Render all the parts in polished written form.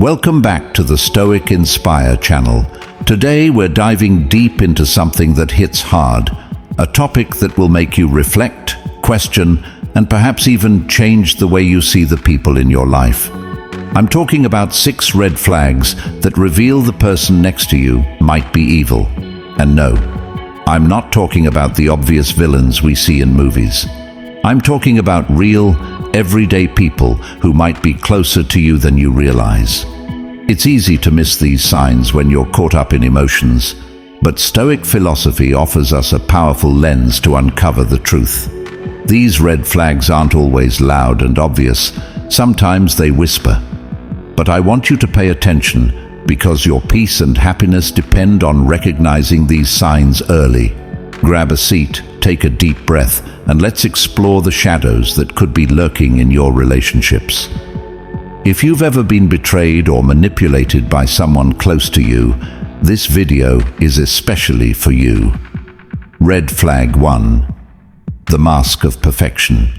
Welcome back to the Stoic INSPIRE Channel. Today we're diving deep into something that hits hard, a topic that will make you reflect, question, and perhaps even change the way you see the people in your life. I'm talking about 6 red flags that reveal the person next to you might be evil. And no, I'm not talking about the obvious villains we see in movies. I'm talking about real, everyday people who might be closer to you than you realize. It's easy to miss these signs when you're caught up in emotions, but Stoic philosophy offers us a powerful lens to uncover the truth. These red flags aren't always loud and obvious. Sometimes they whisper. But I want you to pay attention, because your peace and happiness depend on recognizing these signs early. Grab a seat, take a deep breath, and let's explore the shadows that could be lurking in your relationships. If you've ever been betrayed or manipulated by someone close to you, this video is especially for you. Red flag 1. The mask of perfection.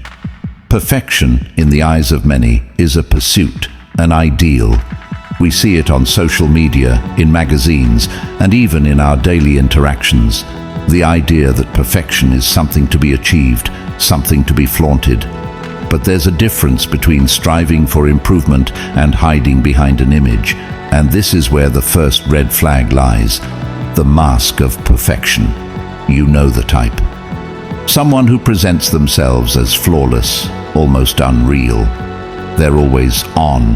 Perfection, in the eyes of many, is a pursuit, an ideal. We see it on social media, in magazines, and even in our daily interactions. The idea that perfection is something to be achieved, something to be flaunted. But there's a difference between striving for improvement and hiding behind an image, and this is where the first red flag lies: the mask of perfection. You know the type. Someone who presents themselves as flawless, almost unreal. They're always on,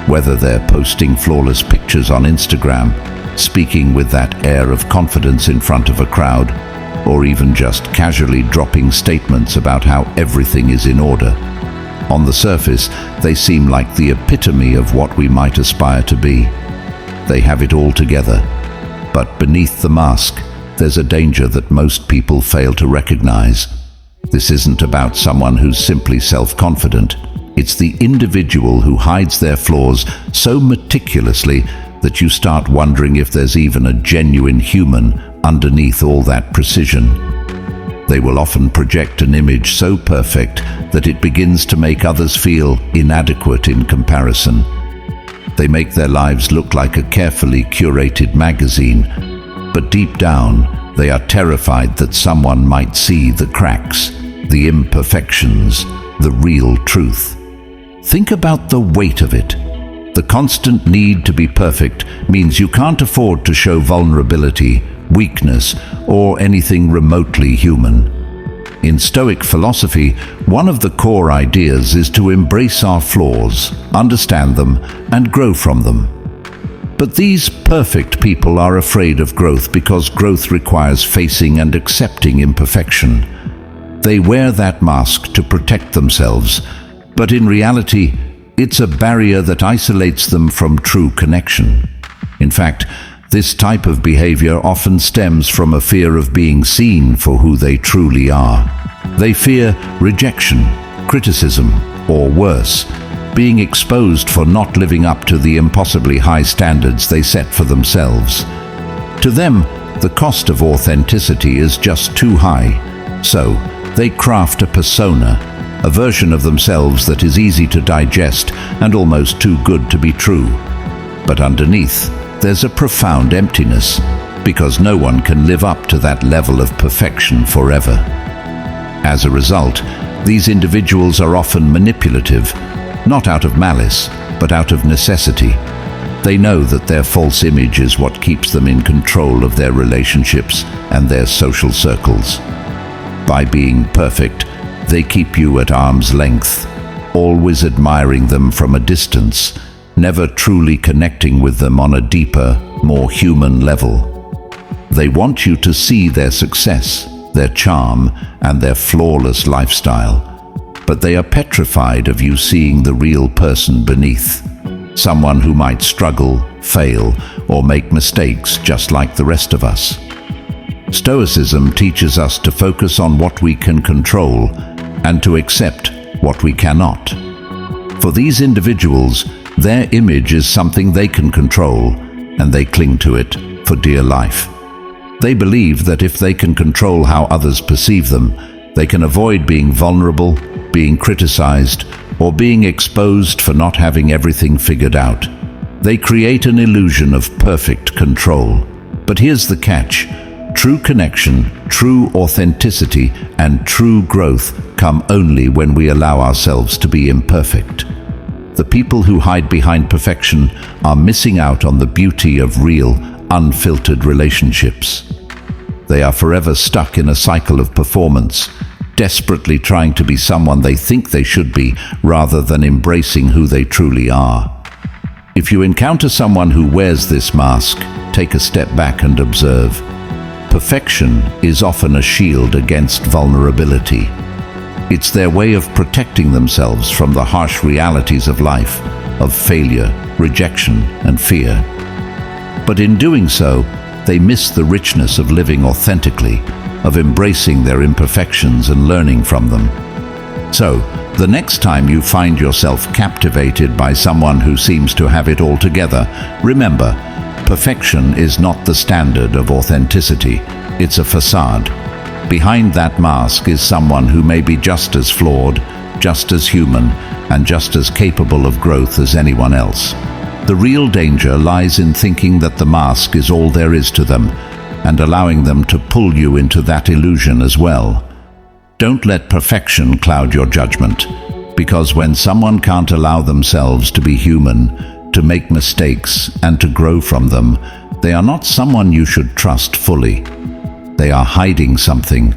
whether they're posting flawless pictures on Instagram, speaking with that air of confidence in front of a crowd, or even just casually dropping statements about how everything is in order. On the surface, they seem like the epitome of what we might aspire to be. They have it all together. But beneath the mask, there's a danger that most people fail to recognize. This isn't about someone who's simply self-confident. It's the individual who hides their flaws so meticulously that you start wondering if there's even a genuine human underneath all that precision. They will often project an image so perfect that it begins to make others feel inadequate in comparison. They make their lives look like a carefully curated magazine, but deep down, they are terrified that someone might see the cracks, the imperfections, the real truth. Think about the weight of it. The constant need to be perfect means you can't afford to show vulnerability, weakness, or anything remotely human. In Stoic philosophy, one of the core ideas is to embrace our flaws, understand them, and grow from them. But these perfect people are afraid of growth because growth requires facing and accepting imperfection. They wear that mask to protect themselves, but in reality, it's a barrier that isolates them from true connection. In fact, this type of behavior often stems from a fear of being seen for who they truly are. They fear rejection, criticism, or worse, being exposed for not living up to the impossibly high standards they set for themselves. To them, the cost of authenticity is just too high, so they craft a persona, a version of themselves that is easy to digest and almost too good to be true. But underneath, there's a profound emptiness, because no one can live up to that level of perfection forever. As a result, these individuals are often manipulative, not out of malice, but out of necessity. They know that their false image is what keeps them in control of their relationships and their social circles. By being perfect, they keep you at arm's length, always admiring them from a distance, never truly connecting with them on a deeper, more human level. They want you to see their success, their charm, and their flawless lifestyle, but they are petrified of you seeing the real person beneath, someone who might struggle, fail, or make mistakes just like the rest of us. Stoicism teaches us to focus on what we can control and to accept what we cannot. For these individuals, their image is something they can control, and they cling to it for dear life. They believe that if they can control how others perceive them, they can avoid being vulnerable, being criticized, or being exposed for not having everything figured out. They create an illusion of perfect control. But here's the catch. True connection, true authenticity, and true growth come only when we allow ourselves to be imperfect. The people who hide behind perfection are missing out on the beauty of real, unfiltered relationships. They are forever stuck in a cycle of performance, desperately trying to be someone they think they should be, rather than embracing who they truly are. If you encounter someone who wears this mask, take a step back and observe. Perfection is often a shield against vulnerability. It's their way of protecting themselves from the harsh realities of life, of failure, rejection, and fear. But in doing so, they miss the richness of living authentically, of embracing their imperfections and learning from them. So, the next time you find yourself captivated by someone who seems to have it all together, remember, perfection is not the standard of authenticity, it's a facade. Behind that mask is someone who may be just as flawed, just as human, and just as capable of growth as anyone else. The real danger lies in thinking that the mask is all there is to them, and allowing them to pull you into that illusion as well. Don't let perfection cloud your judgment, because when someone can't allow themselves to be human, to make mistakes, and to grow from them, they are not someone you should trust fully. They are hiding something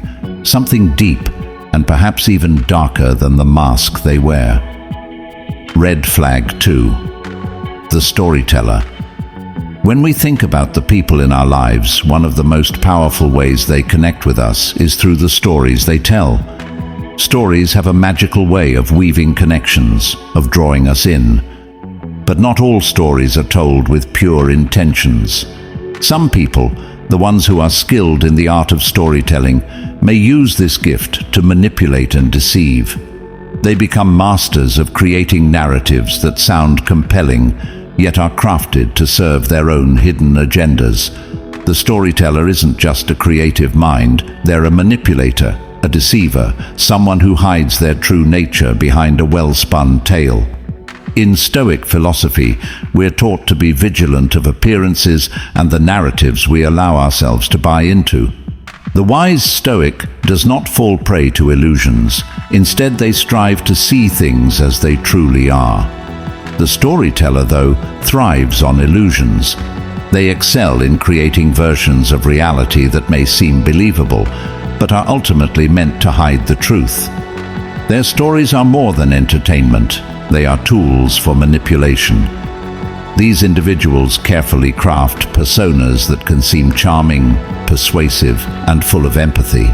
deep, and perhaps even darker than the mask they wear. Red flag 2. The storyteller. When we think about the people in our lives, one of the most powerful ways they connect with us is through the stories they tell. Stories have a magical way of weaving connections, of drawing us in. But not all stories are told with pure intentions. Some people, the ones who are skilled in the art of storytelling, may use this gift to manipulate and deceive. They become masters of creating narratives that sound compelling, yet are crafted to serve their own hidden agendas. The storyteller isn't just a creative mind, they're a manipulator, a deceiver, someone who hides their true nature behind a well-spun tale. In Stoic philosophy, we're taught to be vigilant of appearances and the narratives we allow ourselves to buy into. The wise Stoic does not fall prey to illusions. Instead, they strive to see things as they truly are. The storyteller, though, thrives on illusions. They excel in creating versions of reality that may seem believable, but are ultimately meant to hide the truth. Their stories are more than entertainment. They are tools for manipulation. These individuals carefully craft personas that can seem charming, persuasive, and full of empathy.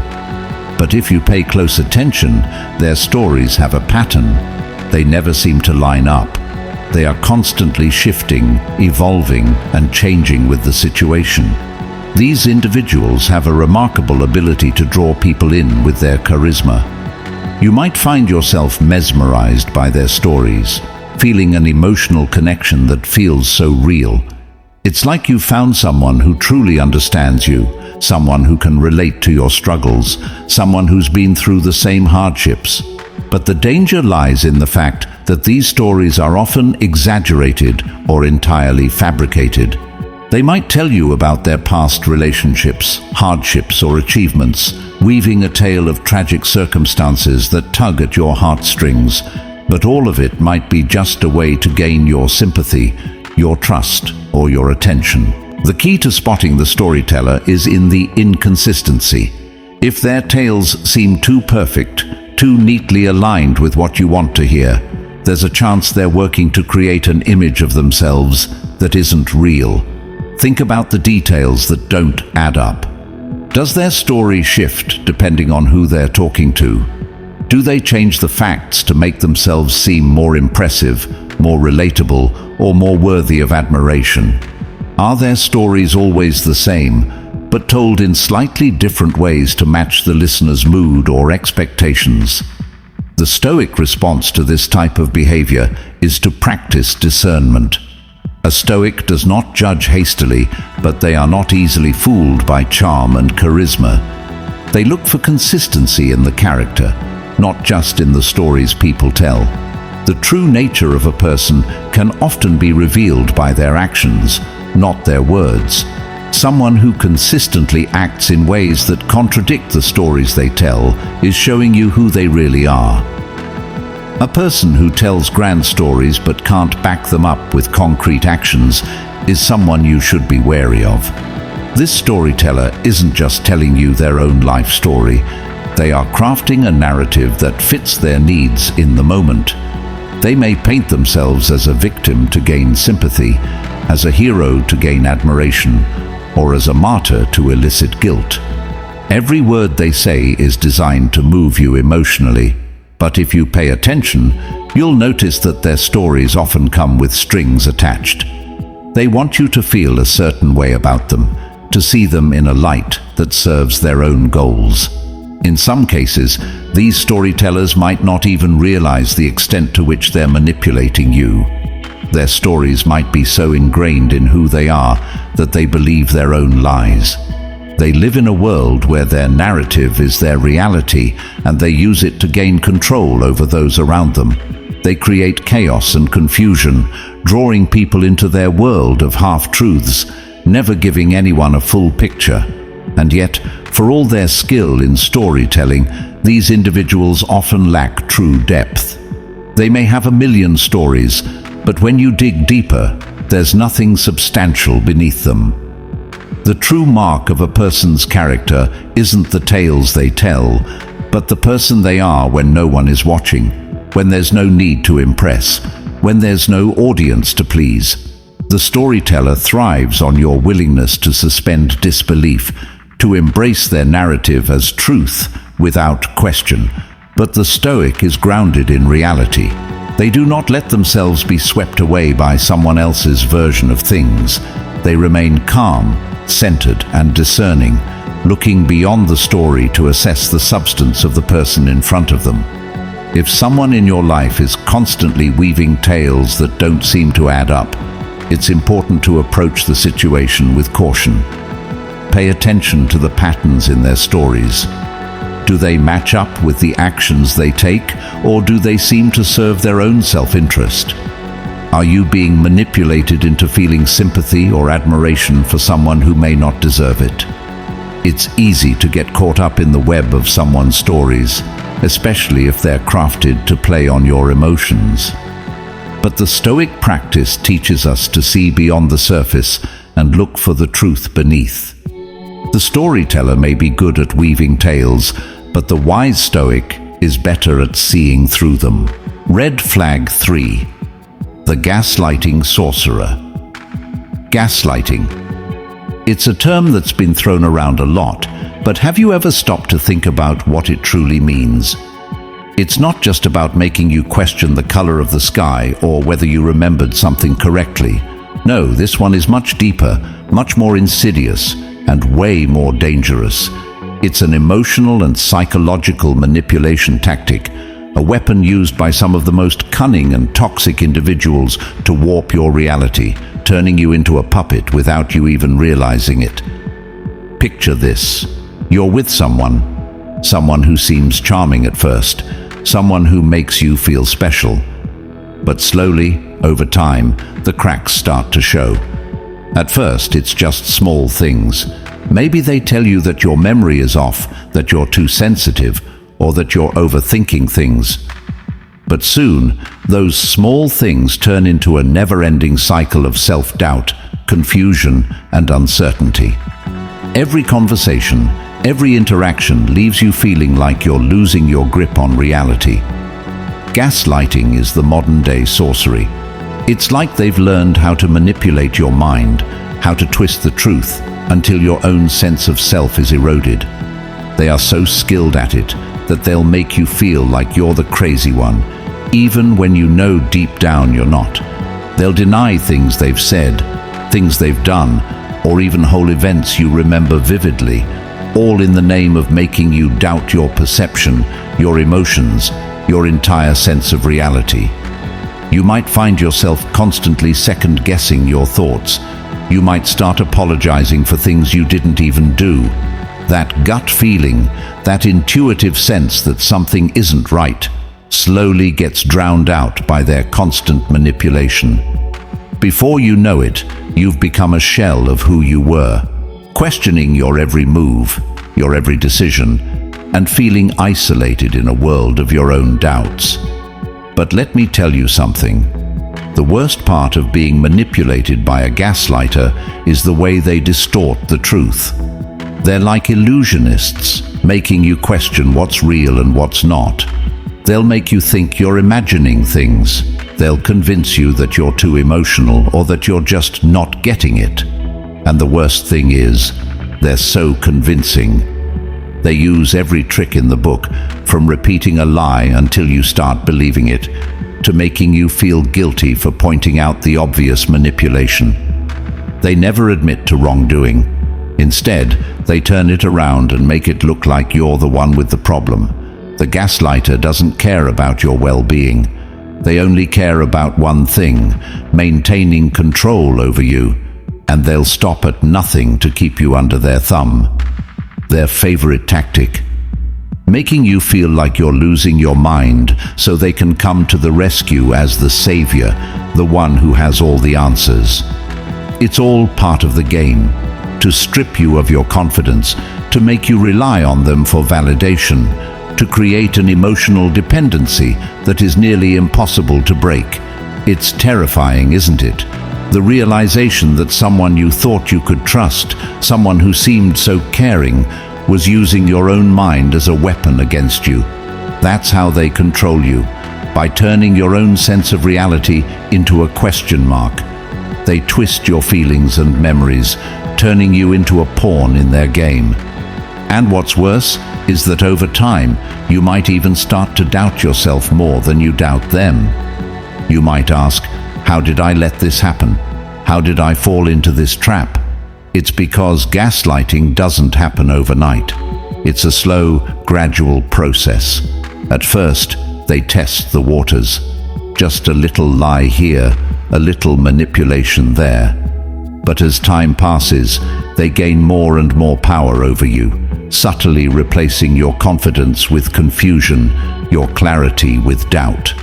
But if you pay close attention, their stories have a pattern. They never seem to line up. They are constantly shifting, evolving, and changing with the situation. These individuals have a remarkable ability to draw people in with their charisma. You might find yourself mesmerized by their stories, feeling an emotional connection that feels so real. It's like you found someone who truly understands you, someone who can relate to your struggles, someone who's been through the same hardships. But the danger lies in the fact that these stories are often exaggerated or entirely fabricated. They might tell you about their past relationships, hardships, or achievements, weaving a tale of tragic circumstances that tug at your heartstrings. But all of it might be just a way to gain your sympathy, your trust, or your attention. The key to spotting the storyteller is in the inconsistency. If their tales seem too perfect, too neatly aligned with what you want to hear, there's a chance they're working to create an image of themselves that isn't real. Think about the details that don't add up. Does their story shift depending on who they're talking to? Do they change the facts to make themselves seem more impressive, more relatable, or more worthy of admiration? Are their stories always the same, but told in slightly different ways to match the listener's mood or expectations? The Stoic response to this type of behavior is to practice discernment. A Stoic does not judge hastily, but they are not easily fooled by charm and charisma. They look for consistency in the character, not just in the stories people tell. The true nature of a person can often be revealed by their actions, not their words. Someone who consistently acts in ways that contradict the stories they tell is showing you who they really are. A person who tells grand stories but can't back them up with concrete actions is someone you should be wary of. This storyteller isn't just telling you their own life story. They are crafting a narrative that fits their needs in the moment. They may paint themselves as a victim to gain sympathy, as a hero to gain admiration, or as a martyr to elicit guilt. Every word they say is designed to move you emotionally, but if you pay attention, you'll notice that their stories often come with strings attached. They want you to feel a certain way about them, to see them in a light that serves their own goals. In some cases, these storytellers might not even realize the extent to which they're manipulating you. Their stories might be so ingrained in who they are that they believe their own lies. They live in a world where their narrative is their reality, and they use it to gain control over those around them. They create chaos and confusion, drawing people into their world of half-truths, never giving anyone a full picture. And yet, for all their skill in storytelling, these individuals often lack true depth. They may have a million stories, but when you dig deeper, there's nothing substantial beneath them. The true mark of a person's character isn't the tales they tell, but the person they are when no one is watching, when there's no need to impress, when there's no audience to please. The storyteller thrives on your willingness to suspend disbelief, to embrace their narrative as truth without question. But the Stoic is grounded in reality. They do not let themselves be swept away by someone else's version of things. They remain calm, centered, and discerning, looking beyond the story to assess the substance of the person in front of them. If someone in your life is constantly weaving tales that don't seem to add up, it's important to approach the situation with caution. Pay attention to the patterns in their stories. Do they match up with the actions they take, or do they seem to serve their own self-interest? Are you being manipulated into feeling sympathy or admiration for someone who may not deserve it? It's easy to get caught up in the web of someone's stories, especially if they're crafted to play on your emotions. But the Stoic practice teaches us to see beyond the surface and look for the truth beneath. The storyteller may be good at weaving tales, but the wise Stoic is better at seeing through them. Red flag 3. The gaslighting sorcerer. Gaslighting. It's a term that's been thrown around a lot, but have you ever stopped to think about what it truly means? It's not just about making you question the color of the sky or whether you remembered something correctly. No, this one is much deeper, much more insidious, and way more dangerous. It's an emotional and psychological manipulation tactic, a weapon used by some of the most cunning and toxic individuals to warp your reality, turning you into a puppet without you even realizing it. Picture this. You're with someone who seems charming at first, someone who makes you feel special. But slowly, over time, the cracks start to show. At first, it's just small things. Maybe they tell you that your memory is off, that you're too sensitive, or that you're overthinking things. But soon, those small things turn into a never-ending cycle of self-doubt, confusion, and uncertainty. Every conversation, every interaction leaves you feeling like you're losing your grip on reality. Gaslighting is the modern-day sorcery. It's like they've learned how to manipulate your mind, how to twist the truth, until your own sense of self is eroded. They are so skilled at it that they'll make you feel like you're the crazy one, even when you know deep down you're not. They'll deny things they've said, things they've done, or even whole events you remember vividly, all in the name of making you doubt your perception, your emotions, your entire sense of reality. You might find yourself constantly second-guessing your thoughts. You might start apologizing for things you didn't even do. That gut feeling, that intuitive sense that something isn't right, slowly gets drowned out by their constant manipulation. Before you know it, you've become a shell of who you were, questioning your every move, your every decision, and feeling isolated in a world of your own doubts. But let me tell you something. The worst part of being manipulated by a gaslighter is the way they distort the truth. They're like illusionists, making you question what's real and what's not. They'll make you think you're imagining things. They'll convince you that you're too emotional or that you're just not getting it. And the worst thing is, they're so convincing. They use every trick in the book, from repeating a lie until you start believing it, to making you feel guilty for pointing out the obvious manipulation. They never admit to wrongdoing. Instead, they turn it around and make it look like you're the one with the problem. The gaslighter doesn't care about your well-being. They only care about one thing, maintaining control over you, and they'll stop at nothing to keep you under their thumb. Their favorite tactic: making you feel like you're losing your mind so they can come to the rescue as the savior, the one who has all the answers. It's all part of the game, to strip you of your confidence, to make you rely on them for validation, to create an emotional dependency that is nearly impossible to break. It's terrifying, isn't it? The realization that someone you thought you could trust, someone who seemed so caring, was using your own mind as a weapon against you. That's how they control you, by turning your own sense of reality into a question mark. They twist your feelings and memories, turning you into a pawn in their game. And what's worse is that over time, you might even start to doubt yourself more than you doubt them. You might ask, how did I let this happen? How did I fall into this trap? It's because gaslighting doesn't happen overnight. It's a slow, gradual process. At first, they test the waters. Just a little lie here, a little manipulation there. But as time passes, they gain more and more power over you, subtly replacing your confidence with confusion, your clarity with doubt.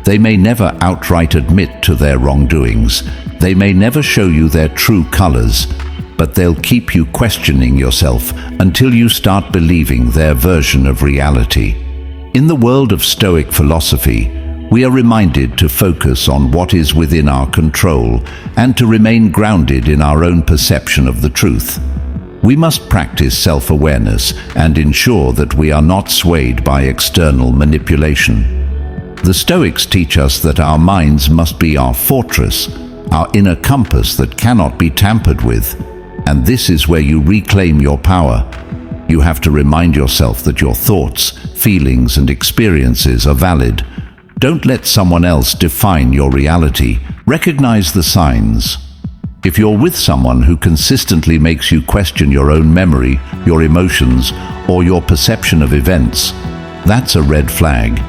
They may never outright admit to their wrongdoings. They may never show you their true colors, but they'll keep you questioning yourself until you start believing their version of reality. In the world of Stoic philosophy, we are reminded to focus on what is within our control and to remain grounded in our own perception of the truth. We must practice self-awareness and ensure that we are not swayed by external manipulation. The Stoics teach us that our minds must be our fortress, our inner compass that cannot be tampered with. And this is where you reclaim your power. You have to remind yourself that your thoughts, feelings, and experiences are valid. Don't let someone else define your reality. Recognize the signs. If you're with someone who consistently makes you question your own memory, your emotions, or your perception of events, that's a red flag.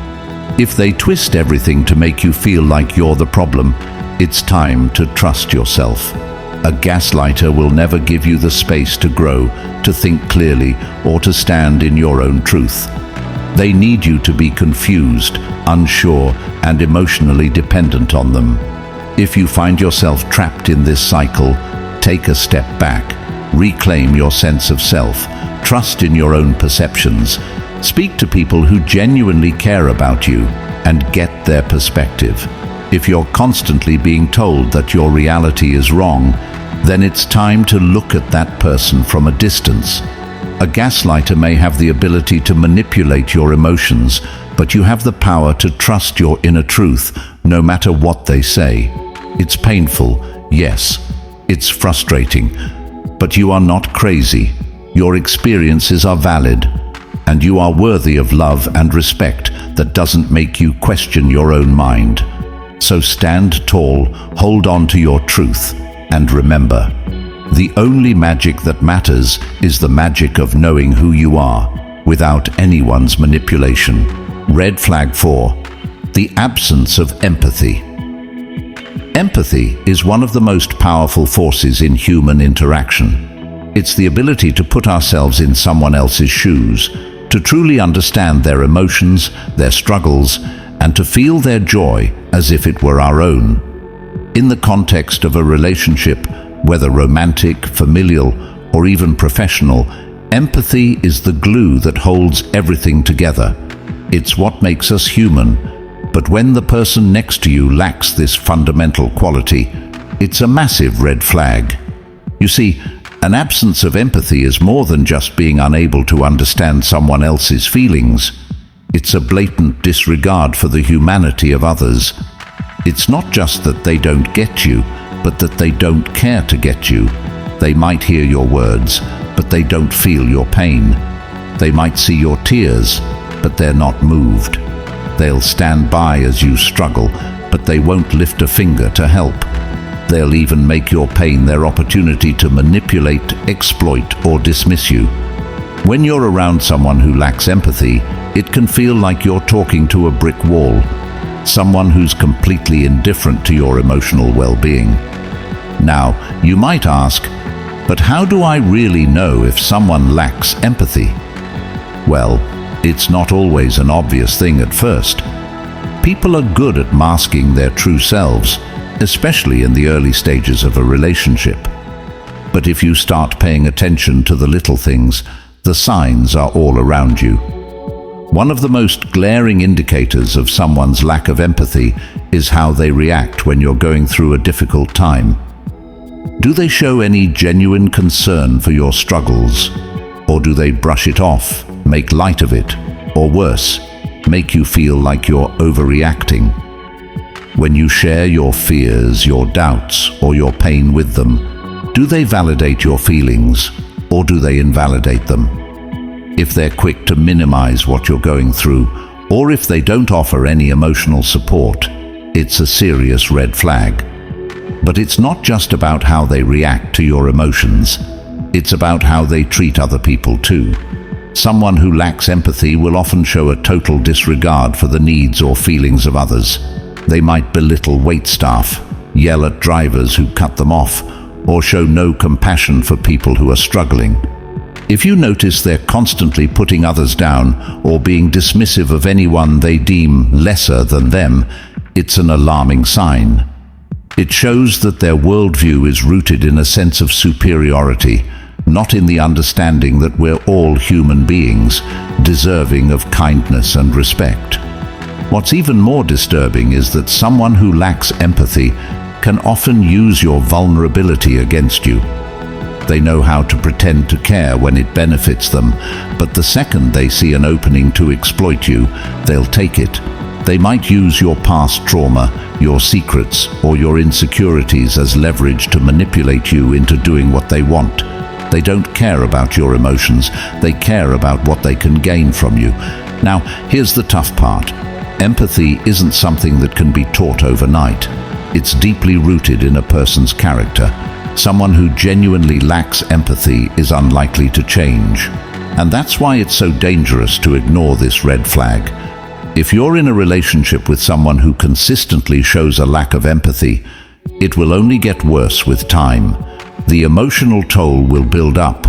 If they twist everything to make you feel like you're the problem, it's time to trust yourself. A gaslighter will never give you the space to grow, to think clearly, or to stand in your own truth. They need you to be confused, unsure, and emotionally dependent on them. If you find yourself trapped in this cycle, take a step back, reclaim your sense of self, trust in your own perceptions, speak to people who genuinely care about you, and get their perspective. If you're constantly being told that your reality is wrong, then it's time to look at that person from a distance. A gaslighter may have the ability to manipulate your emotions, but you have the power to trust your inner truth, no matter what they say. It's painful, yes. It's frustrating. But you are not crazy. Your experiences are valid. And you are worthy of love and respect that doesn't make you question your own mind. So stand tall, hold on to your truth, and remember, the only magic that matters is the magic of knowing who you are, without anyone's manipulation. Red flag 4. The absence of empathy. Empathy is one of the most powerful forces in human interaction. It's the ability to put ourselves in someone else's shoes, to truly understand their emotions, their struggles, and to feel their joy as if it were our own. In the context of a relationship, whether romantic, familial, or even professional, empathy is the glue that holds everything together. It's what makes us human. But when the person next to you lacks this fundamental quality, it's a massive red flag. You see, an absence of empathy is more than just being unable to understand someone else's feelings. It's a blatant disregard for the humanity of others. It's not just that they don't get you, but that they don't care to get you. They might hear your words, but they don't feel your pain. They might see your tears, but they're not moved. They'll stand by as you struggle, but they won't lift a finger to help. They'll even make your pain their opportunity to manipulate, exploit, or dismiss you. When you're around someone who lacks empathy, it can feel like you're talking to a brick wall, someone who's completely indifferent to your emotional well-being. Now, you might ask, but how do I really know if someone lacks empathy? Well, it's not always an obvious thing at first. People are good at masking their true selves, especially in the early stages of a relationship. But if you start paying attention to the little things, the signs are all around you. One of the most glaring indicators of someone's lack of empathy is how they react when you're going through a difficult time. Do they show any genuine concern for your struggles? Or do they brush it off, make light of it, or worse, make you feel like you're overreacting? When you share your fears, your doubts, or your pain with them, do they validate your feelings, or do they invalidate them? If they're quick to minimize what you're going through, or if they don't offer any emotional support, it's a serious red flag. But it's not just about how they react to your emotions. It's about how they treat other people too. Someone who lacks empathy will often show a total disregard for the needs or feelings of others. They might belittle waitstaff, yell at drivers who cut them off, or show no compassion for people who are struggling. If you notice they're constantly putting others down or being dismissive of anyone they deem lesser than them, it's an alarming sign. It shows that their worldview is rooted in a sense of superiority, not in the understanding that we're all human beings, deserving of kindness and respect. What's even more disturbing is that someone who lacks empathy can often use your vulnerability against you. They know how to pretend to care when it benefits them, but the second they see an opening to exploit you, they'll take it. They might use your past trauma, your secrets, or your insecurities as leverage to manipulate you into doing what they want. They don't care about your emotions, they care about what they can gain from you. Now, here's the tough part. Empathy isn't something that can be taught overnight. It's deeply rooted in a person's character. Someone who genuinely lacks empathy is unlikely to change. And that's why it's so dangerous to ignore this red flag. If you're in a relationship with someone who consistently shows a lack of empathy, it will only get worse with time. The emotional toll will build up,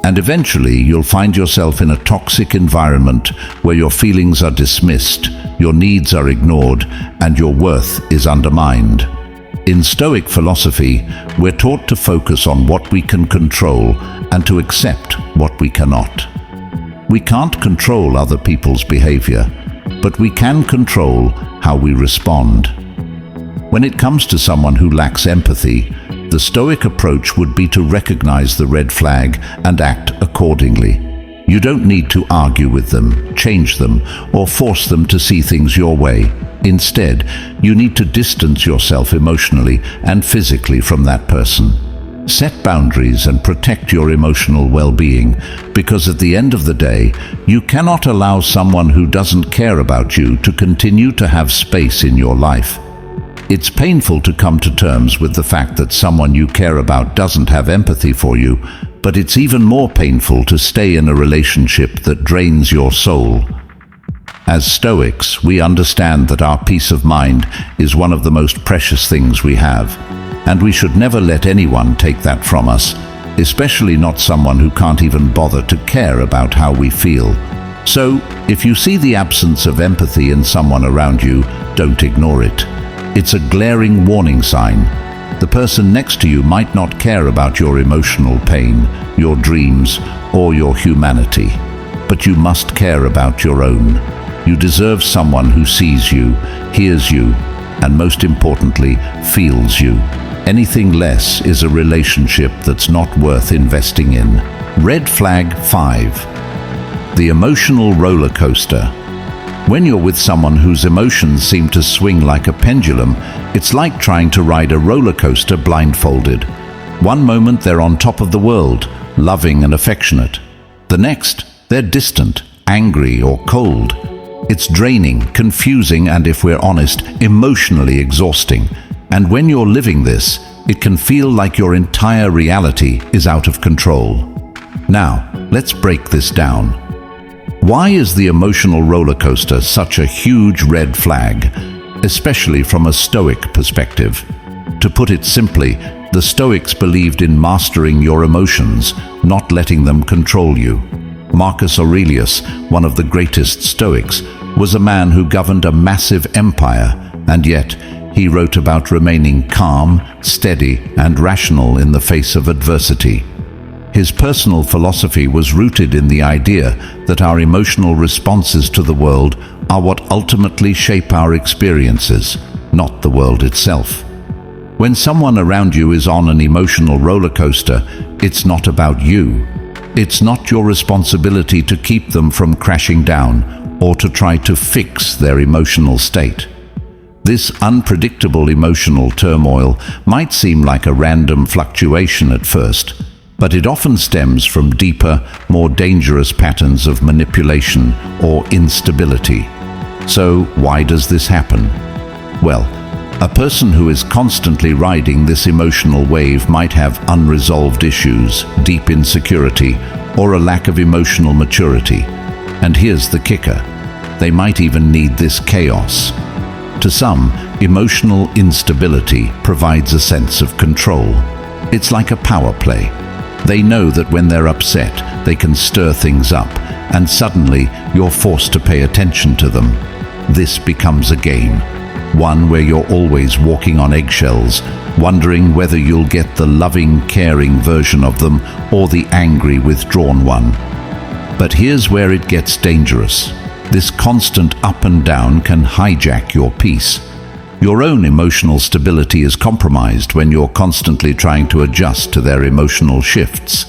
and eventually you'll find yourself in a toxic environment where your feelings are dismissed, your needs are ignored, and your worth is undermined. In Stoic philosophy, we're taught to focus on what we can control and to accept what we cannot. We can't control other people's behavior, but we can control how we respond. When it comes to someone who lacks empathy, the Stoic approach would be to recognize the red flag and act accordingly. You don't need to argue with them, change them, or force them to see things your way. Instead, you need to distance yourself emotionally and physically from that person. Set boundaries and protect your emotional well-being, because at the end of the day, you cannot allow someone who doesn't care about you to continue to have space in your life. It's painful to come to terms with the fact that someone you care about doesn't have empathy for you, but it's even more painful to stay in a relationship that drains your soul. As Stoics, we understand that our peace of mind is one of the most precious things we have, and we should never let anyone take that from us, especially not someone who can't even bother to care about how we feel. So, if you see the absence of empathy in someone around you, don't ignore it. It's a glaring warning sign. The person next to you might not care about your emotional pain, your dreams, or your humanity. But you must care about your own. You deserve someone who sees you, hears you, and most importantly, feels you. Anything less is a relationship that's not worth investing in. Red flag 5. The emotional roller coaster. When you're with someone whose emotions seem to swing like a pendulum, it's like trying to ride a roller coaster blindfolded. One moment they're on top of the world, loving and affectionate. The next, they're distant, angry or cold. It's draining, confusing, and if we're honest, emotionally exhausting. And when you're living this, it can feel like your entire reality is out of control. Now, let's break this down. Why is the emotional roller coaster such a huge red flag, especially from a Stoic perspective? To put it simply, the Stoics believed in mastering your emotions, not letting them control you. Marcus Aurelius, one of the greatest Stoics, was a man who governed a massive empire, and yet he wrote about remaining calm, steady, and rational in the face of adversity. His personal philosophy was rooted in the idea that our emotional responses to the world are what ultimately shape our experiences, not the world itself. When someone around you is on an emotional roller coaster, it's not about you. It's not your responsibility to keep them from crashing down or to try to fix their emotional state. This unpredictable emotional turmoil might seem like a random fluctuation at first, but it often stems from deeper, more dangerous patterns of manipulation or instability. So, why does this happen? Well, a person who is constantly riding this emotional wave might have unresolved issues, deep insecurity, or a lack of emotional maturity. And here's the kicker: they might even need this chaos. To some, emotional instability provides a sense of control. It's like a power play. They know that when they're upset, they can stir things up, and suddenly you're forced to pay attention to them. This becomes a game, one where you're always walking on eggshells, wondering whether you'll get the loving, caring version of them or the angry, withdrawn one. But here's where it gets dangerous. This constant up and down can hijack your peace. Your own emotional stability is compromised when you're constantly trying to adjust to their emotional shifts.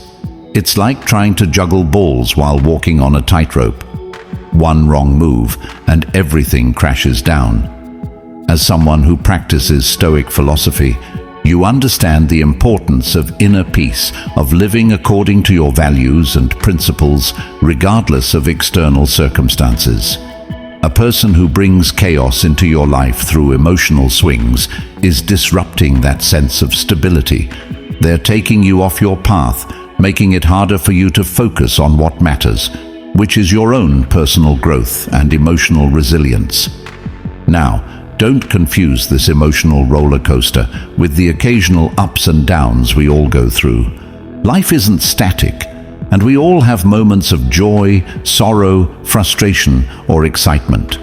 It's like trying to juggle balls while walking on a tightrope. One wrong move and everything crashes down. As someone who practices Stoic philosophy, you understand the importance of inner peace, of living according to your values and principles, regardless of external circumstances. A person who brings chaos into your life through emotional swings is disrupting that sense of stability. They're taking you off your path, making it harder for you to focus on what matters, which is your own personal growth and emotional resilience. Now, don't confuse this emotional roller coaster with the occasional ups and downs we all go through. Life isn't static, and we all have moments of joy, sorrow, frustration, or excitement.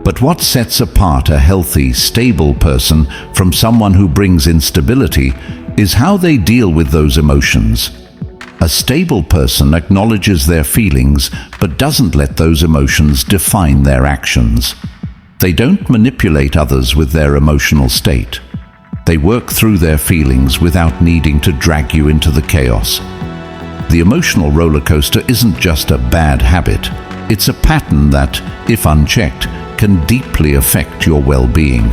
But what sets apart a healthy, stable person from someone who brings instability is how they deal with those emotions. A stable person acknowledges their feelings but doesn't let those emotions define their actions. They don't manipulate others with their emotional state. They work through their feelings without needing to drag you into the chaos. The emotional roller coaster isn't just a bad habit. It's a pattern that, if unchecked, can deeply affect your well-being.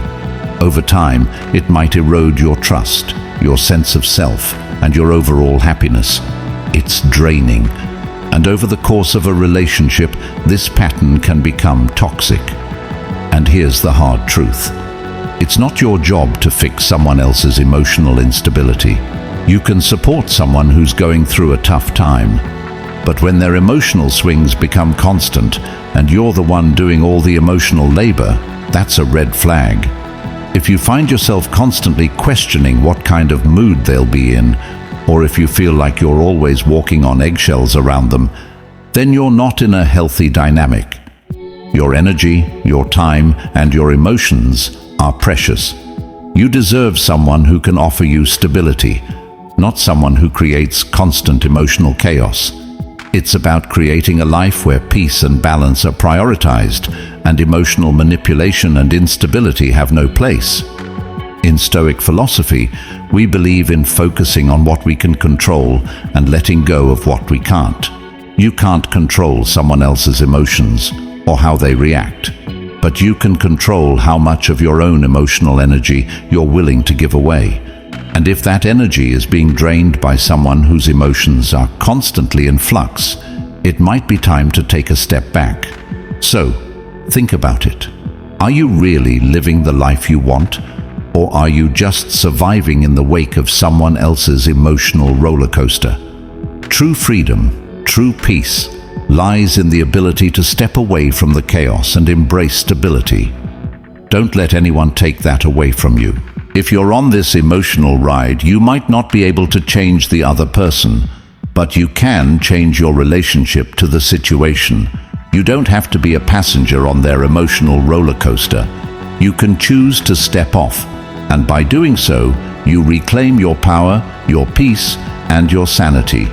Over time, it might erode your trust, your sense of self, and your overall happiness. It's draining. And over the course of a relationship, this pattern can become toxic. And here's the hard truth. It's not your job to fix someone else's emotional instability. You can support someone who's going through a tough time. But when their emotional swings become constant and you're the one doing all the emotional labor, that's a red flag. If you find yourself constantly questioning what kind of mood they'll be in, or if you feel like you're always walking on eggshells around them, then you're not in a healthy dynamic. Your energy, your time, and your emotions are precious. You deserve someone who can offer you stability, not someone who creates constant emotional chaos. It's about creating a life where peace and balance are prioritized, and emotional manipulation and instability have no place. In Stoic philosophy, we believe in focusing on what we can control and letting go of what we can't. You can't control someone else's emotions or how they react, but you can control how much of your own emotional energy you're willing to give away. And if that energy is being drained by someone whose emotions are constantly in flux, it might be time to take a step back. So, think about it. Are you really living the life you want? Or are you just surviving in the wake of someone else's emotional roller coaster? True freedom, true peace, lies in the ability to step away from the chaos and embrace stability. Don't let anyone take that away from you. If you're on this emotional ride, you might not be able to change the other person, but you can change your relationship to the situation. You don't have to be a passenger on their emotional roller coaster. You can choose to step off, and by doing so, you reclaim your power, your peace, and your sanity.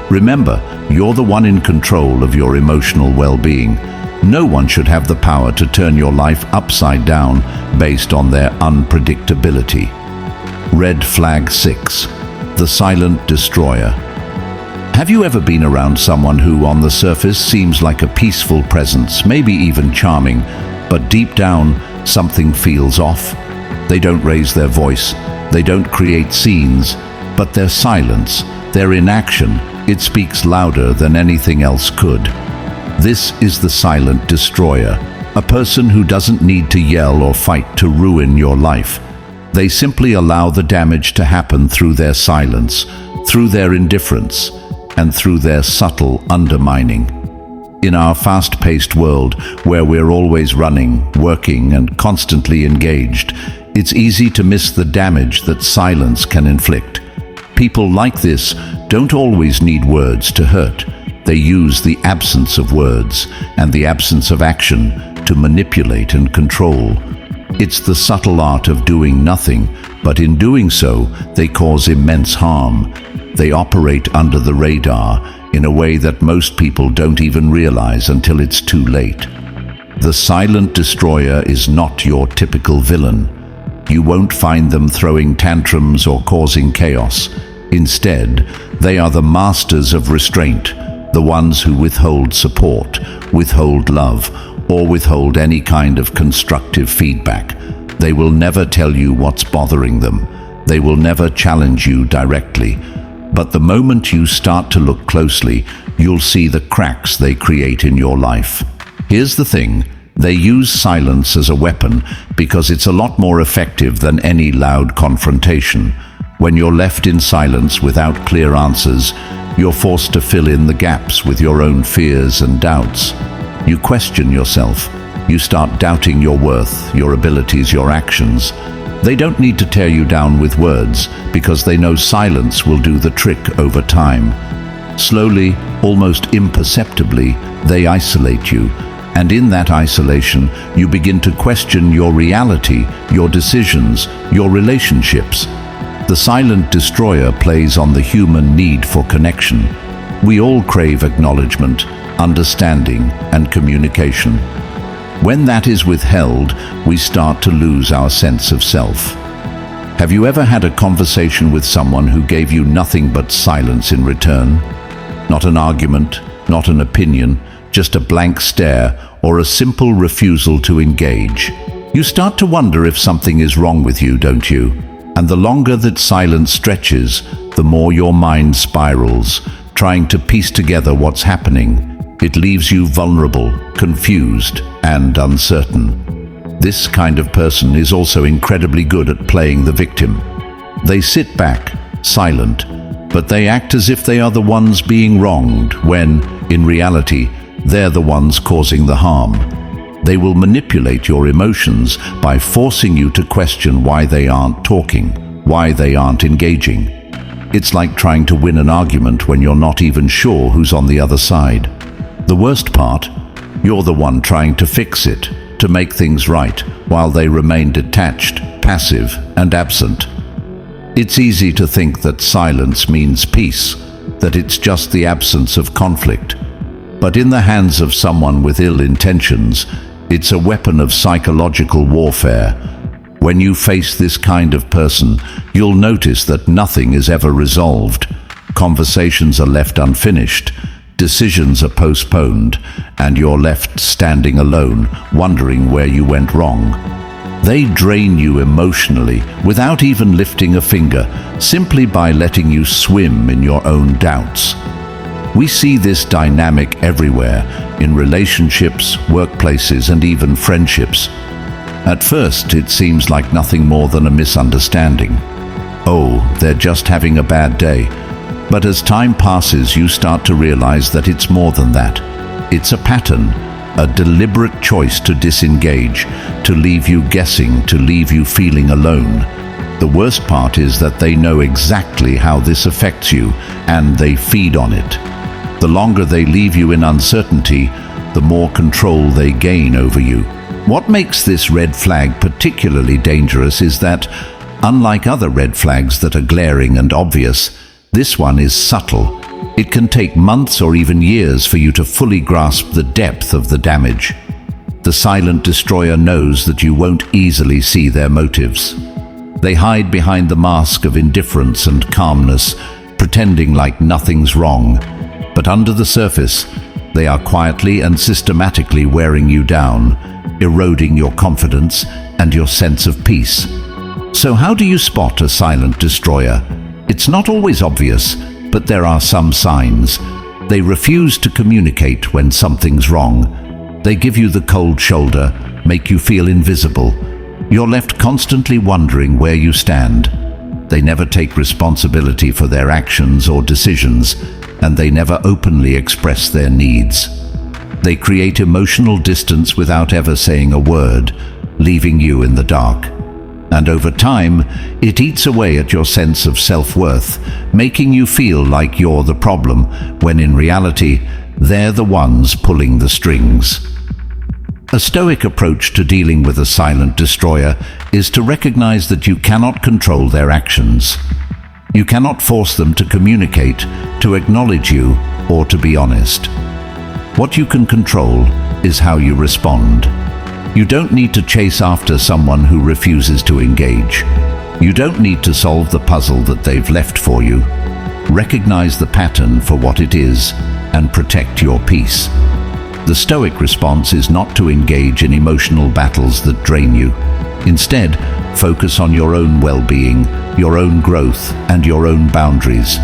Remember, you're the one in control of your emotional well-being. No one should have the power to turn your life upside down based on their unpredictability. Red flag 6. The silent destroyer. Have you ever been around someone who, on the surface, seems like a peaceful presence, maybe even charming, but deep down, something feels off? They don't raise their voice, they don't create scenes, but their silence, their inaction, it speaks louder than anything else could. This is the silent destroyer, a person who doesn't need to yell or fight to ruin your life. They simply allow the damage to happen through their silence, through their indifference, and through their subtle undermining. In our fast-paced world, where we're always running, working, and constantly engaged, it's easy to miss the damage that silence can inflict. People like this don't always need words to hurt. They use the absence of words and the absence of action to manipulate and control. It's the subtle art of doing nothing, but in doing so, they cause immense harm. They operate under the radar in a way that most people don't even realize until it's too late. The silent destroyer is not your typical villain. You won't find them throwing tantrums or causing chaos. Instead, they are the masters of restraint, the ones who withhold support, withhold love, or withhold any kind of constructive feedback. They will never tell you what's bothering them. They will never challenge you directly. But the moment you start to look closely, you'll see the cracks they create in your life. Here's the thing. They use silence as a weapon because it's a lot more effective than any loud confrontation. When you're left in silence without clear answers, you're forced to fill in the gaps with your own fears and doubts. You question yourself. You start doubting your worth, your abilities, your actions. They don't need to tear you down with words because they know silence will do the trick over time. Slowly, almost imperceptibly, they isolate you. And in that isolation, you begin to question your reality, your decisions, your relationships. The silent destroyer plays on the human need for connection. We all crave acknowledgement, understanding, and communication. When that is withheld, we start to lose our sense of self. Have you ever had a conversation with someone who gave you nothing but silence in return? Not an argument, not an opinion, just a blank stare or a simple refusal to engage. You start to wonder if something is wrong with you, don't you? And the longer that silence stretches, the more your mind spirals, trying to piece together what's happening. It leaves you vulnerable, confused, and uncertain. This kind of person is also incredibly good at playing the victim. They sit back, silent, but they act as if they are the ones being wronged, when, in reality, they're the ones causing the harm. They will manipulate your emotions by forcing you to question why they aren't talking, why they aren't engaging. It's like trying to win an argument when you're not even sure who's on the other side. The worst part? You're the one trying to fix it, to make things right, while they remain detached, passive, and absent. It's easy to think that silence means peace, that it's just the absence of conflict. But in the hands of someone with ill intentions, it's a weapon of psychological warfare. When you face this kind of person, you'll notice that nothing is ever resolved. Conversations are left unfinished, decisions are postponed, and you're left standing alone, wondering where you went wrong. They drain you emotionally without even lifting a finger, simply by letting you swim in your own doubts. We see this dynamic everywhere, in relationships, workplaces, and even friendships. At first, it seems like nothing more than a misunderstanding. Oh, they're just having a bad day. But as time passes, you start to realize that it's more than that. It's a pattern, a deliberate choice to disengage, to leave you guessing, to leave you feeling alone. The worst part is that they know exactly how this affects you, and they feed on it. The longer they leave you in uncertainty, the more control they gain over you. What makes this red flag particularly dangerous is that, unlike other red flags that are glaring and obvious, this one is subtle. It can take months or even years for you to fully grasp the depth of the damage. The silent destroyer knows that you won't easily see their motives. They hide behind the mask of indifference and calmness, pretending like nothing's wrong. But under the surface, they are quietly and systematically wearing you down, eroding your confidence and your sense of peace. So how do you spot a silent destroyer? It's not always obvious, but there are some signs. They refuse to communicate when something's wrong. They give you the cold shoulder, make you feel invisible. You're left constantly wondering where you stand. They never take responsibility for their actions or decisions, and they never openly express their needs. They create emotional distance without ever saying a word, leaving you in the dark. And over time, it eats away at your sense of self-worth, making you feel like you're the problem, when in reality, they're the ones pulling the strings. A Stoic approach to dealing with a silent destroyer is to recognize that you cannot control their actions. You cannot force them to communicate, to acknowledge you, or to be honest. What you can control is how you respond. You don't need to chase after someone who refuses to engage. You don't need to solve the puzzle that they've left for you. Recognize the pattern for what it is and protect your peace. The Stoic response is not to engage in emotional battles that drain you. Instead, focus on your own well-being, your own growth, and your own boundaries.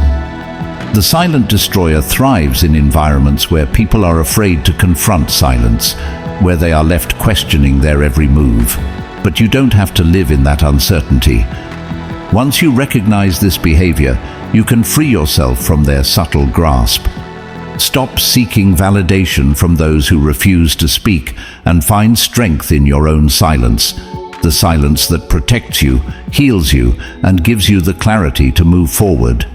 The silent destroyer thrives in environments where people are afraid to confront silence, where they are left questioning their every move. But you don't have to live in that uncertainty. Once you recognize this behavior, you can free yourself from their subtle grasp. Stop seeking validation from those who refuse to speak and find strength in your own silence, the silence that protects you, heals you, and gives you the clarity to move forward.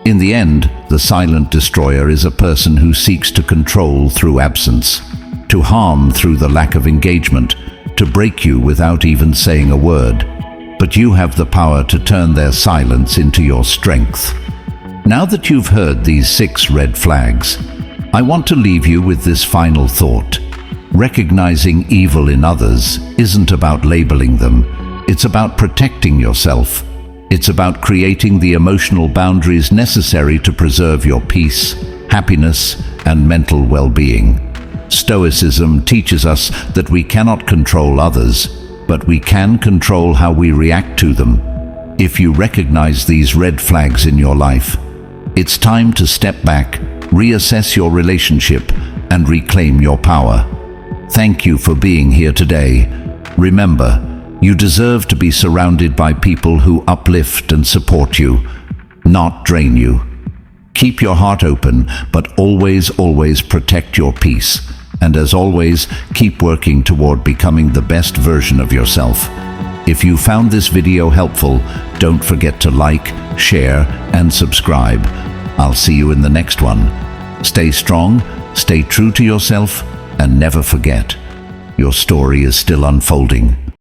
In the end, the silent destroyer is a person who seeks to control through absence, to harm through the lack of engagement, to break you without even saying a word. But you have the power to turn their silence into your strength. Now that you've heard these 6 red flags, I want to leave you with this final thought. Recognizing evil in others isn't about labeling them. It's about protecting yourself. It's about creating the emotional boundaries necessary to preserve your peace, happiness, and mental well-being. Stoicism teaches us that we cannot control others, but we can control how we react to them. If you recognize these red flags in your life, it's time to step back, reassess your relationship, and reclaim your power. Thank you for being here today. Remember, you deserve to be surrounded by people who uplift and support you, not drain you. Keep your heart open, but always protect your peace. And as always, keep working toward becoming the best version of yourself. If you found this video helpful, don't forget to like, share, and subscribe. I'll see you in the next one. Stay strong, Stay true to yourself and never forget, your story is still unfolding.